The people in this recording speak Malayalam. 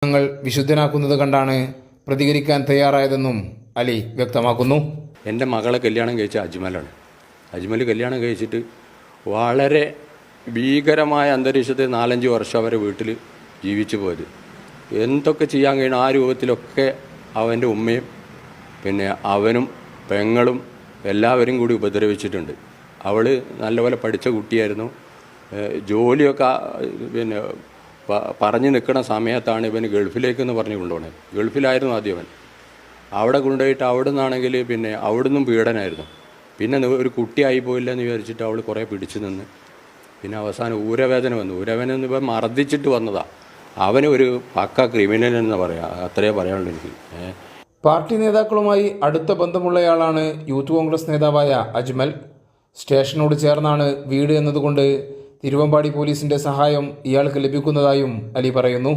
ഞങ്ങൾ വിശുദ്ധനാക്കുന്നത് കണ്ടാണ് പ്രതികരിക്കാൻ തയ്യാറായതെന്നും അലി വ്യക്തമാക്കുന്നു. എൻ്റെ മകളെ കല്യാണം കഴിച്ച അജ്മലാണ്. അജ്മൽ കല്യാണം കഴിച്ചിട്ട് വളരെ ഭീകരമായ അന്തരീക്ഷത്തിൽ 4-5 വർഷം അവരെ വീട്ടിൽ ജീവിച്ചു പോയത്. എന്തൊക്കെ ചെയ്യാൻ കഴിയണം ആ രൂപത്തിലൊക്കെ അവൻ്റെ ഉമ്മയും പിന്നെ അവനും പെങ്ങളും എല്ലാവരും കൂടി ഉപദ്രവിച്ചിട്ടുണ്ട്. അവൾ നല്ലപോലെ പഠിച്ച കുട്ടിയായിരുന്നു. ജോലിയൊക്കെ പിന്നെ പറഞ്ഞു നിൽക്കുന്ന സമയത്താണ് ഇവന് ഗൾഫിലേക്കെന്ന് പറഞ്ഞ് കൊണ്ടുപോകണത്. ഗൾഫിലായിരുന്നു ആദ്യം അവൻ. അവിടെ കൊണ്ടുപോയിട്ട് അവിടെ നിന്നാണെങ്കിൽ പിന്നെ അവിടെ നിന്നും പീഡനമായിരുന്നു. പിന്നെ ഒരു കുട്ടിയായി പോയില്ല എന്ന് വിചാരിച്ചിട്ട് അവൾ കുറേ പിടിച്ചു നിന്ന് പിന്നെ അവസാനം ഊരവേദന വന്നു. ഊരവേദന എന്ന് ഇപ്പം മർദ്ദിച്ചിട്ട് വന്നതാണ്. അവന് ഒരു പക്ക ക്രിമിനൽ എന്ന് പറയാം. അത്രയേ പറയാനുള്ളൂ എനിക്ക്. പാർട്ടി നേതാക്കളുമായി അടുത്ത ബന്ധമുള്ളയാളാണ് യൂത്ത് കോൺഗ്രസ് നേതാവായ അജ്മൽ. സ്റ്റേഷനോട് ചേർന്നാണ് വീട് എന്നതുകൊണ്ട് തിരുവമ്പാടി പോലീസിന്റെ സഹായം ഇയാൾക്ക് ലഭിക്കുന്നതായും അലി പറയുന്നു.